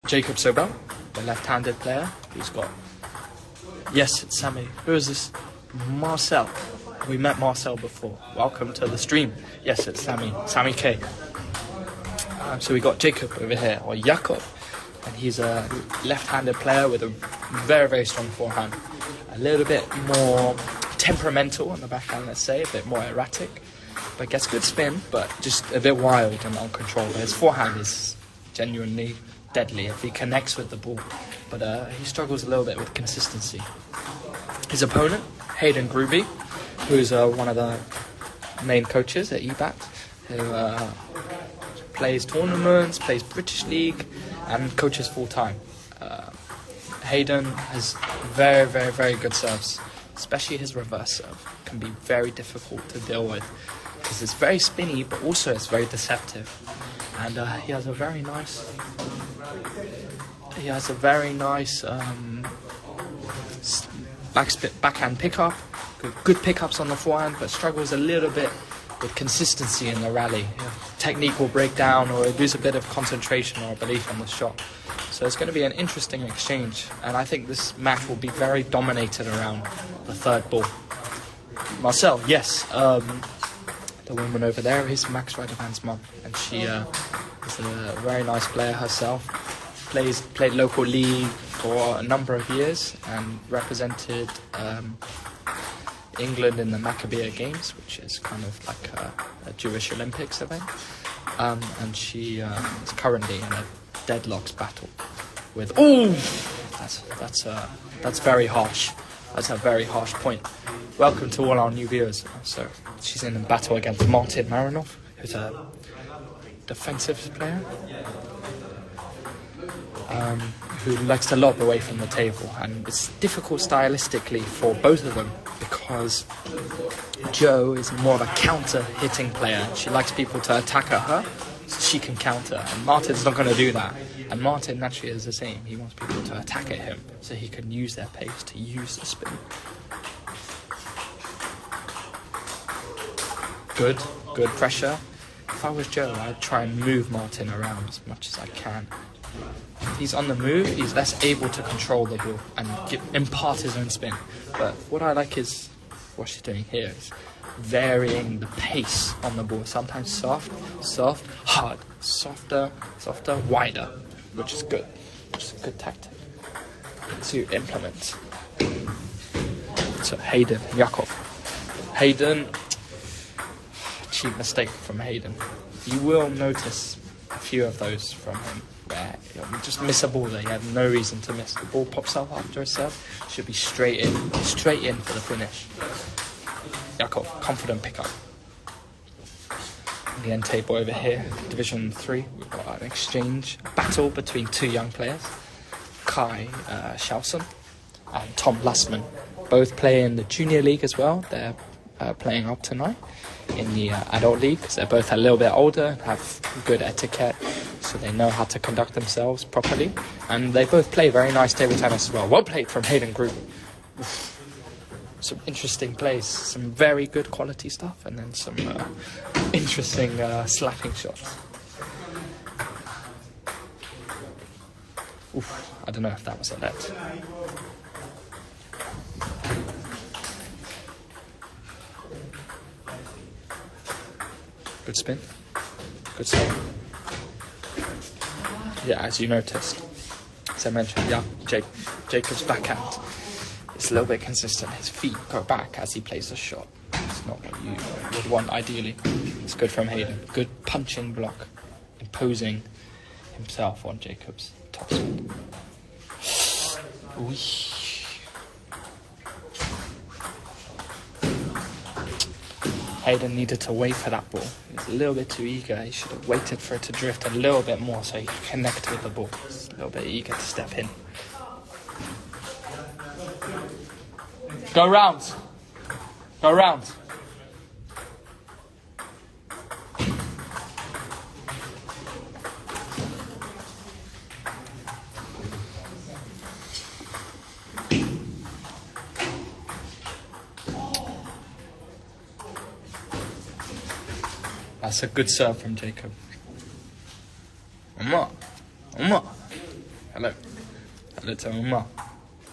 Jacob Sobel, the left-handed player, who's got... Yes, it's Sammy. Who is this? Marcel. We met Marcel before. Welcome to the stream. Yes, it's Sammy K. So we got Jacob over here, or Jakob, and he's a left-handed player with a very, very strong forehand. A little bit more temperamental on the backhand, let's say, a bit more erratic, but gets good spin, but just a bit wild and uncontrolled. His forehand is genuinely deadly if he connects with the ball, but he struggles a little bit with consistency. His opponent, Hayden Gruby, who's one of the main coaches at EbaTT, who plays tournaments, plays British League, and coaches full-time. Hayden has very, very, very good serves, especially his reverse serve can be very difficult to deal with because it's very spinny, but also it's very deceptive. And he has a very nice backhand pickup, good pickups on the forehand, but struggles a little bit with consistency in the rally. Technique will break down, or lose a bit of concentration or belief on the shot. So it's going to be an interesting exchange, and I think this match will be very dominated around the third ball. Marcel, yes, the woman over there is Max Radovan's mum, and she is a very nice player herself. Played local league for a number of years and represented England in the Maccabea Games, which is kind of like a Jewish Olympics event, and she is currently in a deadlocks battle with... Oh, that's very harsh. That's a very harsh point. Welcome to all our new viewers. So she's in a battle against Martin Marinov, who's a defensive player who likes to lob away from the table, and it's difficult stylistically for both of them because Jo is more of a counter-hitting player. She likes people to attack at her so she can counter, and Martin's not going to do that. And Martin naturally is the same. He wants people to attack at him so he can use their pace to use the spin. Good pressure. If I was Jo, I'd try and move Martin around as much as I can. If he's on the move, he's less able to control the ball and impart his own spin. But what I like is what she's doing here is varying the pace on the ball. Sometimes soft, hard, softer, wider, which is good. Which is a good tactic to implement. So Hayden, Jakob. Hayden, cheap mistake from Hayden. You will notice a few of those from him where he'll just miss a ball that he had no reason to miss. The ball pops up after a serve, should be straight in for the finish. Jakob, confident pickup. The end table over here, Division 3, we've got an exchange, battle between two young players, Kai Schausen and Tom Lassman. Both play in the junior league as well. They're playing up tonight in the adult league because they're both a little bit older and have good etiquette, so they know how to conduct themselves properly. And they both play very nice table tennis as well. Well played from Hayden Group. Some interesting plays, some very good quality stuff, and then some interesting slapping shots. Oof, I don't know if that was a let. Good spin. Good spin. Yeah, as you noticed, as I mentioned, yeah, Jacob's backhand is a little bit consistent. His feet go back as he plays the shot. It's not what you would want ideally. It's good from Hayden. Good punching block, imposing himself on Jacob's topspin. Hayden needed to wait for that ball. He was a little bit too eager. He should have waited for it to drift a little bit more so he could connect with the ball. He's a little bit eager to step in. Go round. Go round. That's a good serve from Jacob. hello. Hello to Mama.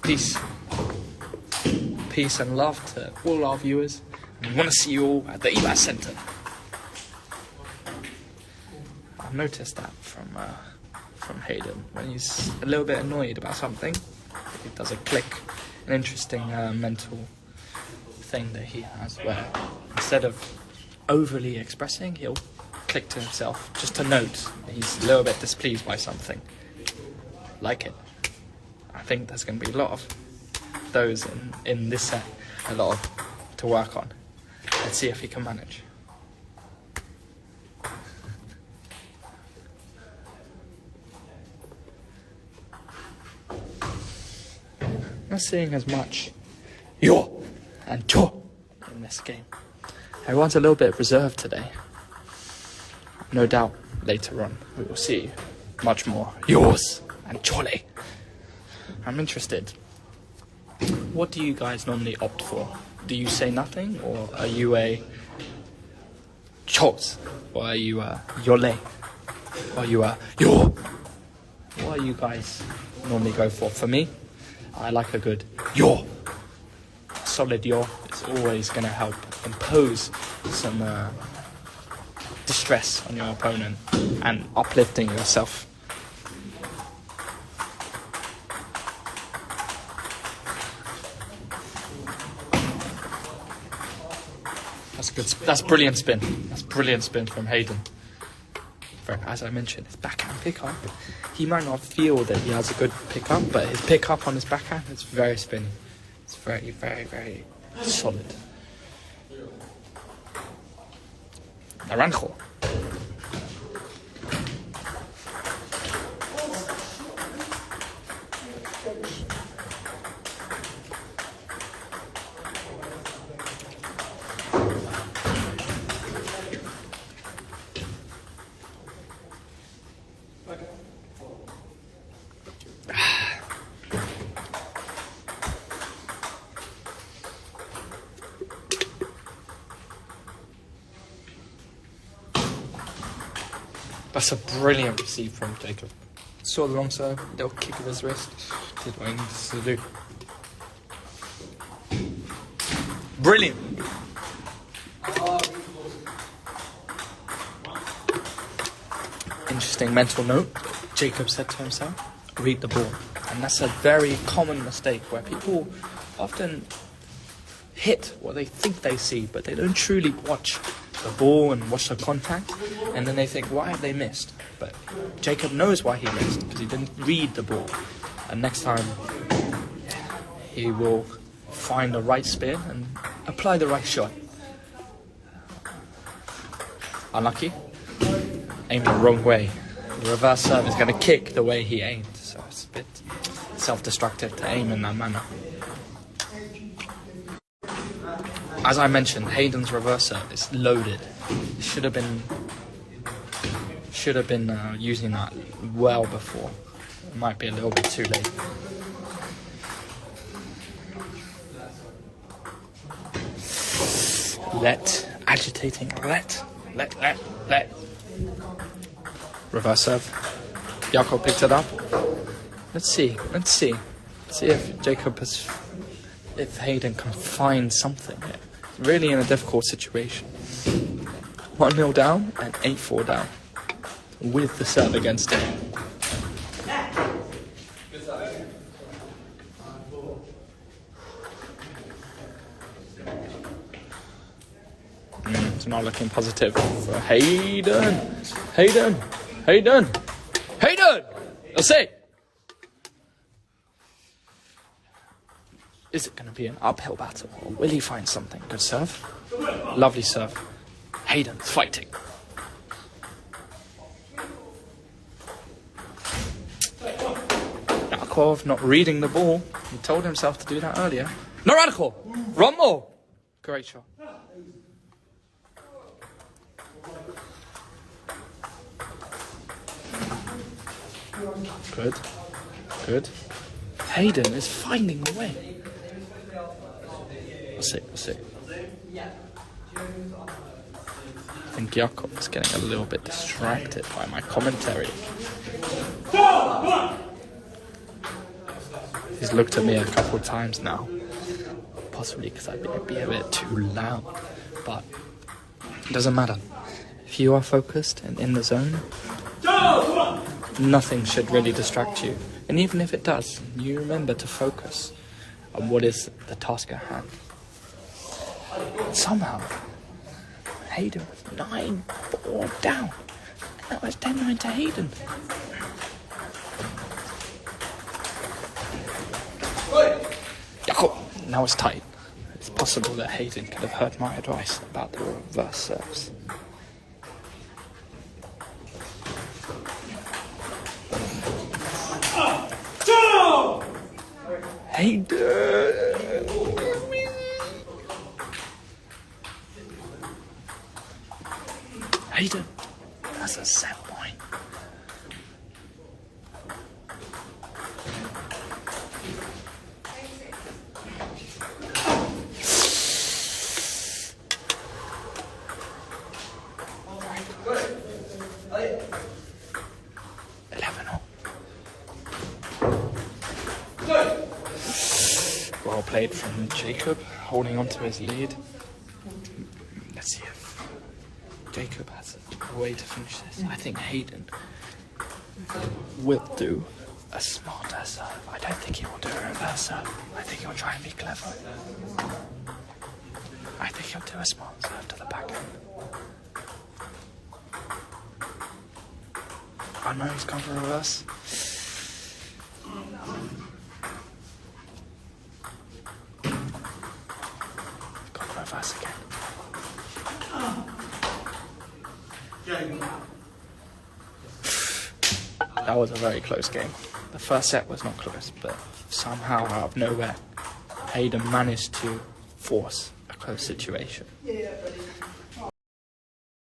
Peace. Peace and love to all our viewers. We want to see you all at the EbaTT Centre. I've noticed that from Hayden. When he's a little bit annoyed about something, he does a click. An interesting mental thing that he has where instead of overly expressing, he'll click to himself just to note that he's a little bit displeased by something. Like it. I think there's going to be a lot of those in this set, a lot of to work on. Let's see if he can manage. Not seeing as much yo and cho in this game. Everyone's a little bit reserved today. No doubt later on we will see much more yours and chole. I'm interested. What do you guys normally opt for? Do you say nothing, or are you a chos, or are you a yole, or are you a yo? What do you guys normally go for? For me, I like a good yo. Solid yo is always going to help impose some distress on your opponent and uplifting yourself. That's good. That's brilliant spin. That's brilliant spin from Hayden. As I mentioned, his backhand pickup. He might not feel that he has a good pickup, but his pickup on his backhand is very spinny. It's very, very, very solid. Naranjo. That's a brilliant receive from Jacob. Saw the wrong serve, little kick of his wrist. Did what he needed to do. Brilliant! Interesting mental note. Jacob said to himself, read the ball. And that's a very common mistake where people often hit what they think they see, but they don't truly watch the ball and watch the contact, and then they think, why have they missed? But Jacob knows why he missed, because he didn't read the ball. And next time he will find the right spin and apply the right shot. Unlucky. Aimed the wrong way. The reverse serve is going to kick the way he aimed, so it's a bit self-destructive to aim in that manner. As I mentioned, Hayden's reverse serve is loaded. Should have been using that well before. It might be a little bit too late. Agitating. Let. Reverse serve. Jakob picked it up. Let's see if Hayden can find something here. Really in a difficult situation. 1-0 down and 8-4 down. With the serve against him. It's not looking positive for Hayden. Let's see. Is it going to be an uphill battle, or will he find something? Good serve. Lovely serve. Hayden's fighting. Yakov not reading the ball. He told himself to do that earlier. Naranjo! Run more! Great shot. Good. Hayden is finding a way. Let's see. I think Jakob is getting a little bit distracted by my commentary. He's looked at me a couple of times now. Possibly because I'd be a bit too loud. But it doesn't matter. If you are focused and in the zone, nothing should really distract you. And even if it does, you remember to focus on what is the task at hand. Somehow, Hayden was 9-4 down. And that was 10-9 to Hayden. Now it's tight. It's possible that Hayden could have heard my advice about the reverse serves. Hayden! Hayden! That's a set point. Well played from Jacob, holding on to his lead. Let's see if Jacob has a way to finish this. I think Hayden will do a smarter serve. I don't think he will do a reverse serve. I think he'll try and be clever. I think he'll do a smart serve to the backhand. Oh no, he's gone for reverse. Reverse again. That was a very close game. The first set was not close, but somehow out of nowhere, Hayden managed to force a close situation.